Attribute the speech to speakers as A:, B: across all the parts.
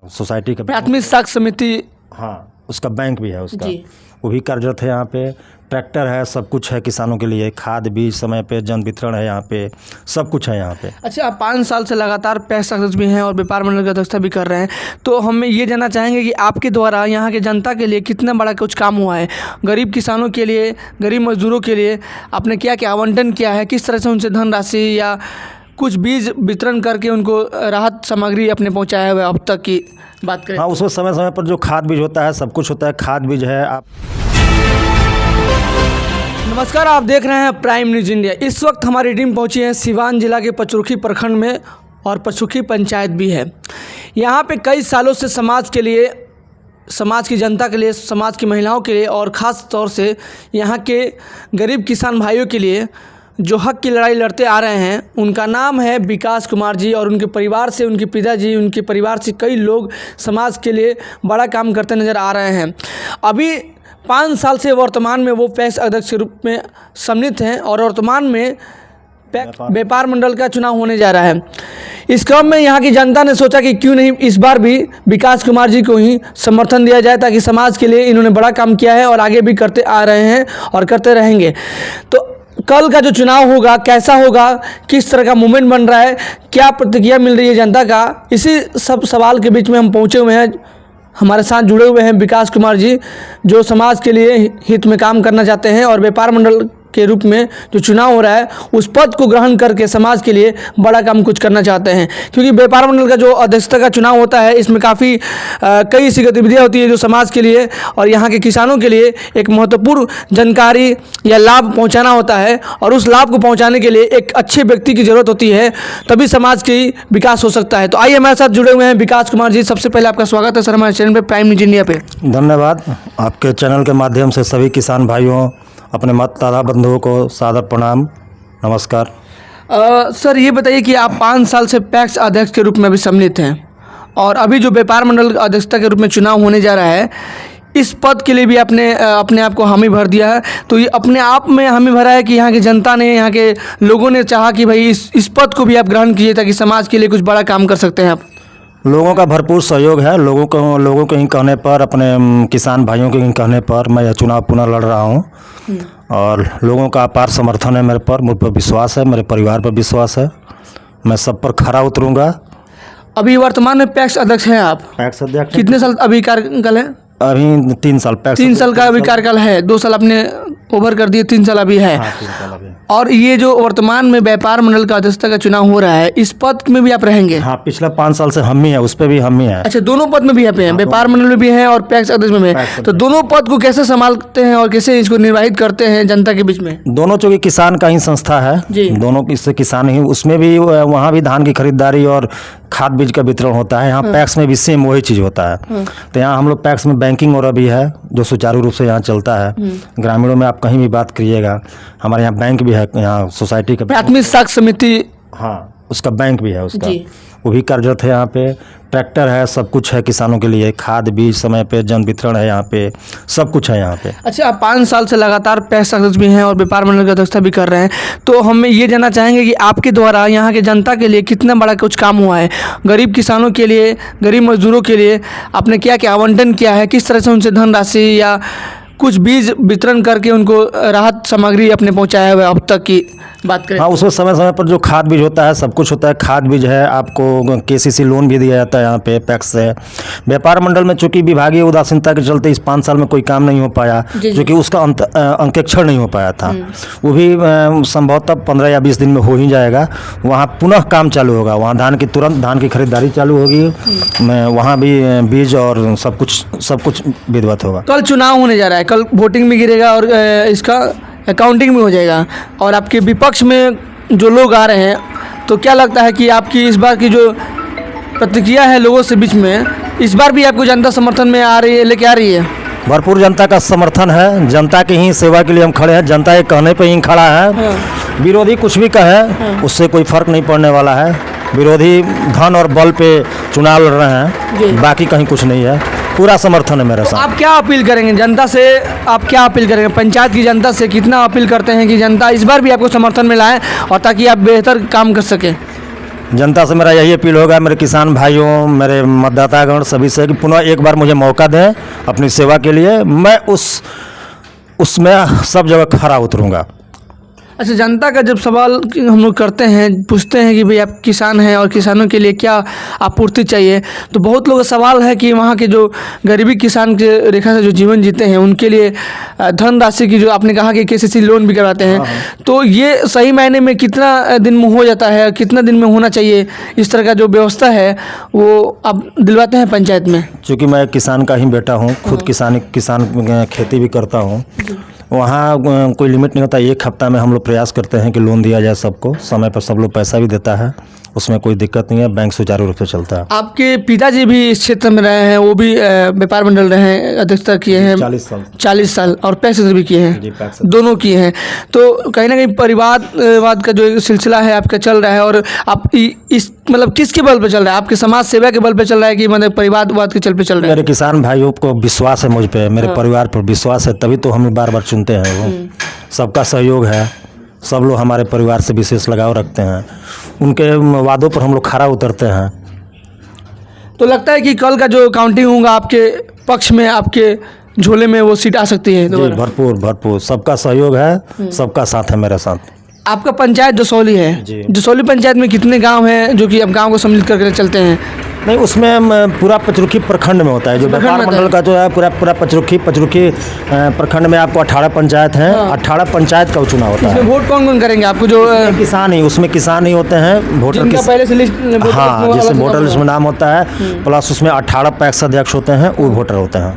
A: Society का
B: प्राथमिक साख समिति,
A: हाँ उसका बैंक भी है उसका, वो भी कार्यरत है यहाँ पे। ट्रैक्टर है, सब कुछ है किसानों के लिए, खाद बीज समय पे, जन वितरण है यहाँ पे, सब कुछ है यहाँ पे।
B: अच्छा, आप 5 साल से लगातार पैक्स अध्यक्ष भी हैं और व्यापार मंडल की अध्यक्षता भी कर रहे हैं, तो हम ये जानना चाहेंगे कि आपके द्वारा यहाँ के जनता के लिए कितना बड़ा कुछ काम हुआ है, गरीब किसानों के लिए, गरीब मजदूरों के लिए आपने क्या क्या आवंटन किया है, किस तरह से उनसे धनराशि या कुछ बीज वितरण करके उनको राहत सामग्री अपने पहुँचाया हुआ अब तक की बात करें?
A: हाँ, उसमें समय समय पर जो खाद बीज होता है, सब कुछ होता है, खाद बीज है। आप
B: नमस्कार, आप देख रहे हैं प्राइम न्यूज़ इंडिया। इस वक्त हमारी टीम पहुंची है सिवान जिला के पचरुखी प्रखंड में और पचरुखी पंचायत भी है। यहाँ पे कई सालों से समाज के लिए, समाज की जनता के लिए, समाज की महिलाओं के लिए और ख़ास तौर से यहाँ के गरीब किसान भाइयों के लिए जो हक की लड़ाई लड़ते आ रहे हैं, उनका नाम है विकास कुमार जी। और उनके परिवार से, उनके पिताजी, उनके परिवार से कई लोग समाज के लिए बड़ा काम करते नज़र आ रहे हैं। अभी 5 साल से वर्तमान में वो पैक्स अध्यक्ष के रूप में सम्मिलित हैं और वर्तमान में व्यापार मंडल का चुनाव होने जा रहा है। इस क्रम में यहाँ की जनता ने सोचा कि क्यों नहीं इस बार भी विकास कुमार जी को ही समर्थन दिया जाए, ताकि समाज के लिए इन्होंने बड़ा काम किया है और आगे भी करते आ रहे हैं और करते रहेंगे। तो कल का जो चुनाव होगा कैसा होगा, किस तरह का मूवमेंट बन रहा है, क्या प्रतिक्रिया मिल रही है जनता का, इसी सब सवाल के बीच में हम पहुँचे हुए हैं। हमारे साथ जुड़े हुए हैं विकास कुमार जी, जो समाज के लिए हित में काम करना चाहते हैं और व्यापार मंडल के रूप में जो चुनाव हो रहा है उस पद को ग्रहण करके समाज के लिए बड़ा काम कुछ करना चाहते हैं। क्योंकि व्यापार मंडल का जो अध्यक्षता का चुनाव होता है, इसमें काफ़ी कई ऐसी गतिविधियाँ होती है जो समाज के लिए और यहाँ के किसानों के लिए एक महत्वपूर्ण जानकारी या लाभ पहुँचाना होता है, और उस लाभ को पहुँचाने के लिए एक अच्छे व्यक्ति की ज़रूरत होती है, तभी समाज की विकास हो सकता है। तो आइए हमारे साथ जुड़े हुए हैं विकास कुमार जी। सबसे पहले आपका स्वागत है सर हमारे चैनल पर, प्राइम न्यूज़ इंडिया पे।
A: धन्यवाद। आपके चैनल के माध्यम से सभी किसान भाइयों, अपने मतदाता बंधुओं को सादर प्रणाम, नमस्कार।
B: सर ये बताइए कि आप 5 साल से पैक्स अध्यक्ष के रूप में अभी सम्मिलित हैं और अभी जो व्यापार मंडल अध्यक्षता के रूप में चुनाव होने जा रहा है, इस पद के लिए भी आपने अपने आप को हामी भर दिया है। तो ये अपने आप में हामी भरा है कि यहाँ की जनता ने, यहाँ के लोगों ने चाहा कि भाई इस पद को भी आप ग्रहण कीजिए ताकि समाज के लिए कुछ बड़ा काम कर सकते हैं आप?
A: लोगों का भरपूर सहयोग है। लोगों के ही कहने पर, अपने किसान भाइयों के ही कहने पर मैं यह चुनाव पुनः लड़ रहा हूँ और लोगों का अपार समर्थन है मेरे पर, मुझ पर विश्वास है, मेरे परिवार पर विश्वास है। मैं सब पर खरा उतरूँगा।
B: अभी वर्तमान में पैक्स अध्यक्ष हैं आप?
A: पैक्स अध्यक्ष
B: कितने साल अभी कार्यकाल है?
A: अभी 3 साल।
B: 3 साल का अभी कार्यकाल है। 2 साल आपने ओवर कर दिए, 3 साल अभी है।
A: हाँ, 3 साल अभी।
B: और ये जो वर्तमान में व्यापार मंडल का अध्यक्षता का चुनाव हो रहा है, इस पद में भी आप रहेंगे?
A: हाँ, पिछला 5 साल से हम ही है, उस पर भी हम ही है।
B: अच्छा, दोनों पद में भी आप हैं? व्यापार मंडल में भी हैं और पैक्स अध्यक्ष में है। तो दोनों पद को कैसे संभालते हैं और कैसे इसको निर्वाहित करते हैं जनता के बीच में?
A: दोनों चूँकि किसान का ही संस्था है, दोनों इससे किसान ही, उसमें भी वहाँ भी धान की खरीदारी और खाद बीज का वितरण होता है। यहाँ पैक्स में भी सेम वही चीज़ होता है। तो यहाँ हम लोग पैक्स में बैंकिंग और अभी है जो सुचारू रूप से यहाँ चलता है। ग्रामीणों में आप कहीं भी बात करिएगा, हमारे यहाँ बैंक भी है, यहाँ सोसाइटी का
B: प्राथमिक साख समिति,
A: हाँ उसका बैंक भी है उसका, वो भी कार्यरत है यहाँ पे। ट्रैक्टर है, सब कुछ है किसानों के लिए, खाद बीज समय पे, जन वितरण है यहाँ पे, सब कुछ है यहाँ पे।
B: अच्छा, आप 5 साल से लगातार पैक्स अध्यक्ष भी हैं और व्यापार मंडल की अध्यक्षता भी कर रहे हैं, तो हम ये जानना चाहेंगे कि आपके द्वारा यहाँ के जनता के लिए कितना बड़ा कुछ काम हुआ है, गरीब किसानों के लिए, गरीब मजदूरों के लिए आपने क्या क्या आवंटन किया है, किस तरह से उनसे धनराशि या कुछ बीज वितरण करके उनको राहत सामग्री अपने पहुँचाया हुआ अब तक की बात करें?
A: हाँ, उसमें समय समय पर जो खाद बीज होता है, सब कुछ होता है, खाद बीज है। आपको केसीसी लोन भी दिया जाता है यहाँ पे पैक्स से। व्यापार मंडल में चूंकि विभागीय उदासीनता के चलते इस 5 साल में कोई काम नहीं हो पाया, क्योंकि उसका अंकेक्षण नहीं हो पाया था। वो भी संभवतः 15 या 20 दिन में हो ही जाएगा। वहाँ पुनः काम चालू होगा, वहाँ तुरंत धान की खरीदारी चालू होगी, वहाँ भी बीज और सब कुछ विधिवत होगा।
B: कल चुनाव होने जा रहा है, कल वोटिंग भी गिरेगा और इसका अकाउंटिंग भी हो जाएगा, और आपके विपक्ष में जो लोग आ रहे हैं, तो क्या लगता है कि आपकी इस बार की जो प्रतिक्रिया है लोगों से बीच में, इस बार भी आपको जनता समर्थन में आ रही है, लेके आ रही है?
A: भरपूर जनता का समर्थन है। जनता की ही सेवा के लिए हम खड़े हैं, जनता के कहने पे ही खड़ा है। विरोधी कुछ भी कहे उससे कोई फर्क नहीं पड़ने वाला है। विरोधी धन और बल पे चुनाव लड़ रहे हैं, बाकी कहीं कुछ नहीं है। पूरा समर्थन है मेरे साथ।
B: आप क्या अपील करेंगे जनता से? आप क्या अपील करेंगे पंचायत की जनता से? कितना अपील करते हैं कि जनता इस बार भी आपको समर्थन में लाए और ताकि आप बेहतर काम कर सकें?
A: जनता से मेरा यही अपील होगा, मेरे किसान भाइयों, मेरे मतदातागण सभी से, कि पुनः एक बार मुझे मौका दें अपनी सेवा के लिए। मैं उसमें सब जगह खरा उतरूंगा।
B: अच्छा, जनता का जब सवाल हम लोग करते हैं, पूछते हैं कि भाई आप किसान हैं और किसानों के लिए क्या आपूर्ति चाहिए, तो बहुत लोगों का सवाल है कि वहाँ के जो गरीबी किसान के रेखा से जो जीवन जीते हैं उनके लिए धनराशि की, जो आपने कहा कि केसीसी लोन भी करवाते हैं, तो ये सही मायने में कितना दिन में हो जाता है, कितना दिन में होना चाहिए, इस तरह का जो व्यवस्था है वो आप दिलवाते हैं पंचायत में?
A: चूँकि मैं किसान का ही बेटा हूँ, खुद किसान खेती भी करता हूँ, वहाँ कोई लिमिट नहीं होता। एक हफ्ता में हम लोग प्रयास करते हैं कि लोन दिया जाए सबको, समय पर सब लोग पैसा भी देता है, उसमें कोई दिक्कत नहीं है, बैंक सुचारू रूप से चलता है।
B: आपके पिताजी भी इस क्षेत्र में रहे हैं, वो भी व्यापार मंडल रहे हैं, अध्यक्षता किए हैं 40 साल और पैक्स भी किए हैं, दोनों किए हैं। तो कहीं ना कहीं परिवारवाद का जो सिलसिला है आपका चल रहा है, और आप इस मतलब किसके बल पे चल रहा है? आपके समाज सेवा के बल पे चल रहा है कि मतलब परिवारवाद के चल पे चल रहा है?
A: मेरे किसान भाइयों को विश्वास है मुझ पे, मेरे परिवार पर विश्वास है, तभी तो हमें बार बार चुनते हैं। वो सबका सहयोग है, सब लोग हमारे परिवार से विशेष लगाव रखते हैं, उनके वादों पर हम लोग खरा उतरते हैं।
B: तो लगता है कि कल का जो काउंटिंग होगा आपके पक्ष में, आपके झोले में वो सीट आ सकती है?
A: जी, भरपूर सबका सहयोग है, सबका साथ है मेरे साथ।
B: आपका पंचायत जसौली है, जसौली पंचायत में कितने गांव हैं जो कि अब गांव को सम्मिलित करके चलते हैं?
A: नहीं, उसमें पूरा पचरुखी प्रखंड में होता है, जो व्यापार मंडल का जो है पूरा पचरुखी प्रखंड में आपको 18 पंचायत हैं। 18 पंचायत का चुनाव होता है।
B: इसमें वोट कौन कौन करेंगे आपको? जो
A: उसमें किसान ही होते हैं, वोटर
B: पहले से लिस्ट,
A: हाँ, जैसे वोटर लिस्ट में नाम होता है, प्लस उसमें 18 पैक्स अध्यक्ष होते हैं, वो वोटर होते हैं।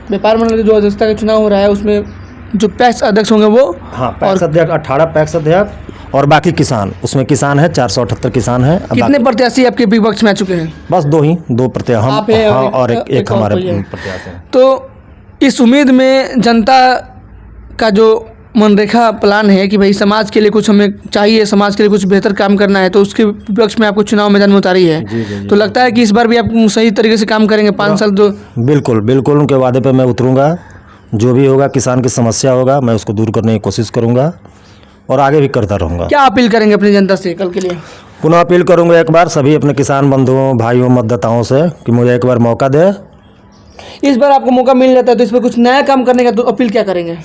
B: व्यापार मंडल का जो अध्यक्षता का चुनाव हो रहा है उसमें जो पैक्स अध्यक्ष होंगे वो,
A: हाँ, पैक्स अध्यक्ष 18 पैक्स अध्यक्ष, और बाकी किसान, उसमें किसान है 478 किसान हैं।
B: कितने प्रत्याशी आपके विपक्ष में आ चुके हैं?
A: बस दो प्रत्याशी, हम हाँ, और एक हमारे प्रत्याशी हैं।
B: तो इस उम्मीद में जनता का जो मनरेखा प्लान है कि भाई समाज के लिए कुछ हमें चाहिए, समाज के लिए कुछ बेहतर काम करना है, तो उसके विपक्ष में आपको चुनाव मैदान में उतारी है। तो लगता है कि इस बार भी आप सही तरीके से काम करेंगे 5 साल? तो
A: बिल्कुल उनके वादे पर मैं उतरूंगा। जो भी होगा, किसान की समस्या होगा, मैं उसको दूर करने की कोशिश करूंगा और आगे भी करता रहूंगा।
B: क्या अपील करेंगे अपनी जनता से कल के लिए?
A: पुनः अपील करूंगा एक बार सभी अपने किसान बंधुओं, भाइयों, मतदाताओं से कि मुझे एक बार मौका दे।
B: इस बार आपको मौका मिल जाता है तो इस पर कुछ नया काम करने का तो अपील क्या करेंगे?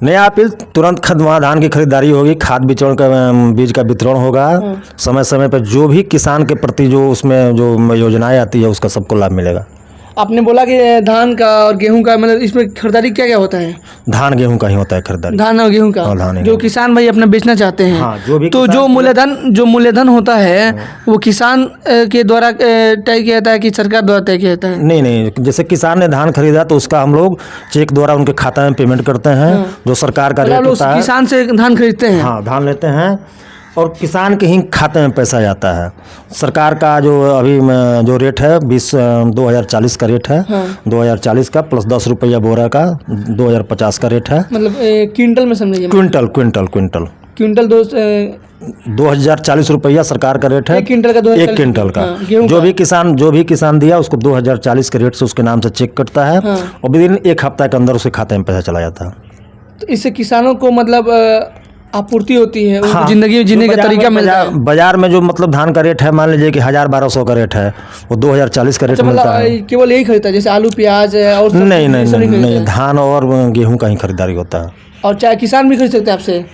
A: नया अपील, तुरंत धान की खरीदारी होगी, खाद बीज का वितरण होगा, समय समय पर जो भी किसान के प्रति जो उसमें जो योजनाएं आती है उसका सबको लाभ मिलेगा।
B: आपने बोला कि धान का और गेहूं का, मतलब इसमें खरीदारी क्या क्या होता है?
A: धान गेहूं का ही होता है खरीदारी।
B: धान और गेहूं का, जो किसान भाई अपना बेचना चाहते हैं।
A: हाँ, तो
B: जो मूल्यधन होता है वो किसान के द्वारा तय किया जाता है कि सरकार द्वारा तय किया जाता है?
A: नहीं, जैसे किसान ने धान खरीदा तो उसका हम लोग चेक द्वारा उनके खाता में पेमेंट करते हैं। जो सरकार का रेट होता है,
B: किसान से धान खरीदते हैं।
A: हाँ, धान लेते हैं और किसान के ही खाते में पैसा जाता है। सरकार का जो अभी जो रेट है 2040 का रेट है, 2040 का प्लस 10 रुपया बोरा का 2050 का रेट है।
B: मतलब क्विंटल में समझिए, क्विंटल
A: 2040 रुपया सरकार का रेट है।
B: एक क्विंटल का
A: जो भी किसान दिया उसको 2040 के रेट से उसके नाम से चेक कटता है और विदिन एक हफ्ता के अंदर उसके खाते में पैसा चला जाता है।
B: तो इससे किसानों को मतलब आपूर्ति होती है, हाँ, जिंदगी जीने का तरीका मिलता है।
A: बाजार में जो मतलब धान का रेट है, मान लीजिए कि 1200 का रेट है, वो 2040 का रेट मिलता है।
B: केवल यही खरीदता है, जैसे आलू प्याज और
A: नहीं, धान और गेहूं का ही खरीदारी होता है।
B: और चाहे किसान भी खरीद सकते हैं आपसे?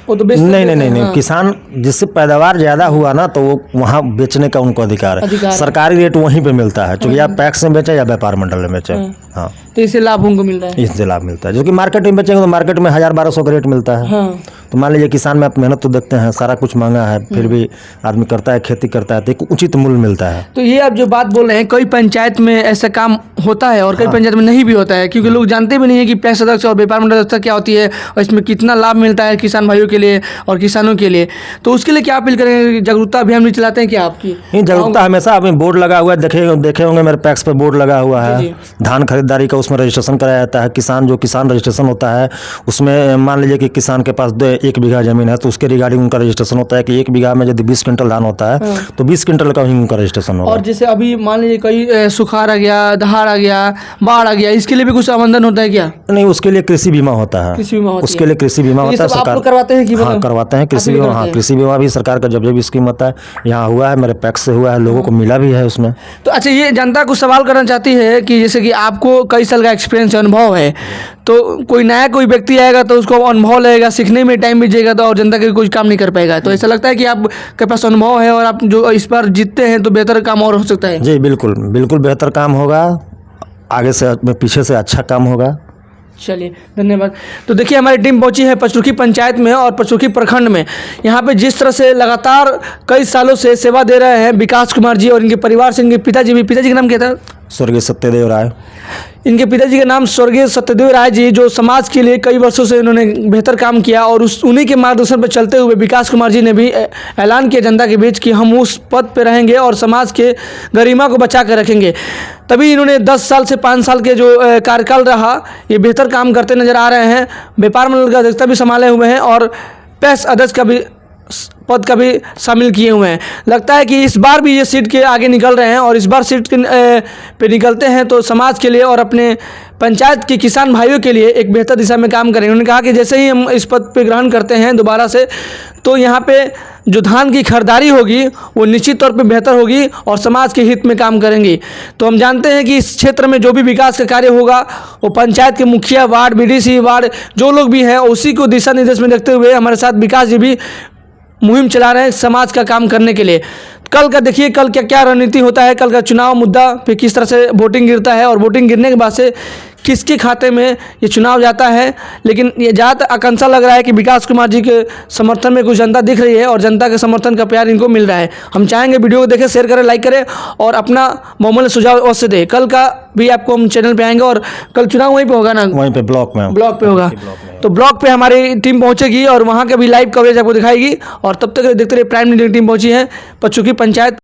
B: वो तो
A: नहीं, किसान जिससे पैदावार ज्यादा हुआ ना तो वो वहाँ बेचने का उनको अधिकार है। सरकारी रेट वहीं पे मिलता है, चाहे आप पैक्स में बेचे या व्यापार मंडल में बेचे। हाँ,
B: तो इससे लाभ उनको मिल रहा है?
A: इससे लाभ मिलता है, जो कि मार्केट में बेचेंगे तो मार्केट में 1200 का रेट मिलता है। तो मान लीजिए किसान में आप मेहनत तो देखते हैं, सारा कुछ महंगा है, फिर भी आदमी करता है, खेती करता है तो एक उचित मूल्य मिलता है।
B: तो ये आप जो बात बोल रहे हैं, कई पंचायत में ऐसा काम होता है और कई पंचायत में नहीं भी होता है, क्योंकि लोग जानते भी नहीं है कि पैक्स अध्यक्ष और व्यापार मंडल अध्यक्ष क्या होती है और इसमें कितना लाभ मिलता है किसान भाइयों के लिए और किसानों के लिए। तो उसके लिए क्या अपील करेंगे? जागरूकता अभियान भी चलाते हैं क्या आपकी?
A: नहीं, जागरूकता हमेशा अभी बोर्ड लगा हुआ है, देखे होंगे मेरे पैक्स पर बोर्ड लगा हुआ है। धान खरीदारी का उसमें रजिस्ट्रेशन कराया जाता है। किसान रजिस्ट्रेशन होता है उसमें मान लीजिए कि किसान के पास 1 बीघा ज़मीन है तो उसके रिगार्डिंग उनका रजिस्ट्रेशन होता है कि 1 बीघा में यदि 20 क्विंटल धान होता है तो 20 क्विंटल का ही उनका रजिस्ट्रेशन होगा।
B: और जैसे अभी मान लीजिए कोई सुखाड़ आ गया, दहाड़ आ गया, बाढ़ आ गया, इसके लिए भी कुछ आमंत्रण होता है क्या?
A: नहीं, उसके लिए कृषि बीमा होता है।
B: कृषि बीमा होती
A: उसके
B: है।
A: लिए कृषि बीमा
B: ये
A: होता है
B: सब आप
A: सरकार।
B: लोग करवाते हैं कि
A: हाँ,
B: मतलब?
A: करवाते हैं कृषि
B: आप भी
A: बीमा।
B: करवाते
A: हाँ,
B: हैं?
A: कृषि बीमा भी सरकार का जब स्कीम होता है, यहाँ हुआ है, मेरे पैक्स से हुआ है, लोगों को मिला भी है उसमें।
B: तो अच्छा, ये जनता को सवाल करना चाहती है कि जैसे कि आपको कई साल का एक्सपीरियंस अनुभव है, तो कोई नया कोई व्यक्ति आएगा तो उसको अनुभव लगेगा, सीखने में टाइम बीतेगा तो और जनता के कुछ काम नहीं कर पाएगा। तो ऐसा लगता है कि आपके पास अनुभव है और आप जो इस बार जीतते हैं तो बेहतर काम और हो सकता है?
A: जी बिल्कुल, बिल्कुल बेहतर काम होगा, आगे से पीछे से अच्छा काम होगा।
B: चलिए, धन्यवाद। तो देखिए, हमारी टीम पहुंची है पचरुखी पंचायत में और पचरुखी प्रखंड में। यहाँ पे जिस तरह से लगातार कई सालों से सेवा दे रहे हैं विकास कुमार जी और इनके परिवार से, इनके पिताजी भी, पिताजी का नाम क्या था?
A: स्वर्गीय सत्यदेव राय।
B: इनके पिताजी का नाम स्वर्गीय सत्यदेव राय जी, जो समाज के लिए कई वर्षों से उन्होंने बेहतर काम किया और उन्हीं के मार्गदर्शन पर चलते हुए विकास कुमार जी ने भी ऐलान किया जनता के बीच कि हम उस पद पर रहेंगे और समाज के गरिमा को बचा कर रखेंगे। तभी इन्होंने 10 साल से 5 साल के जो कार्यकाल रहा, ये बेहतर काम करते नजर आ रहे हैं। व्यापार मंडल का अध्यक्षता भी संभाले हुए हैं और पैक्स अध्यक्ष का भी पद का भी शामिल किए हुए हैं। लगता है कि इस बार भी ये सीट के आगे निकल रहे हैं और इस बार सीट पे निकलते हैं तो समाज के लिए और अपने पंचायत के किसान भाइयों के लिए एक बेहतर दिशा में काम करेंगे। उन्होंने कहा कि जैसे ही हम इस पद पे ग्रहण करते हैं दोबारा से, तो यहाँ पे जो धान की खरीदारी होगी वो निश्चित तौर पे बेहतर होगी और समाज के हित में काम करेंगी। तो हम जानते हैं कि इस क्षेत्र में जो भी विकास का कार्य होगा वो पंचायत के मुखिया, वार्ड BDC, वार्ड जो लोग भी हैं उसी को दिशा निर्देश में देखते हुए हमारे साथ विकास जी भी मुहिम चला रहे हैं समाज का काम करने के लिए। कल का देखिए, कल क्या क्या रणनीति होता है, कल का चुनाव मुद्दा पे किस तरह से वोटिंग गिरता है और वोटिंग गिरने के बाद से किसके खाते में ये चुनाव जाता है। लेकिन ये ज़्यादा आकांक्षा लग रहा है कि विकास कुमार जी के समर्थन में कुछ जनता दिख रही है और जनता के समर्थन का प्यार इनको मिल रहा है। हम चाहेंगे वीडियो को देखें, शेयर करें, लाइक करें और अपना बहुमूल्य सुझाव अवश्य दें। कल का भी आपको हम चैनल पे आएंगे और कल चुनाव वहीं पे होगा ना?
A: वहीं पे ब्लॉक में
B: होगा। तो ब्लॉक पे हमारी टीम पहुंचेगी और वहां का भी लाइव कवरेज आपको दिखाएगी। और तब तक देखते रहिए प्राइम मीडिया टीम पहुंची है पचरुखी पंचायत।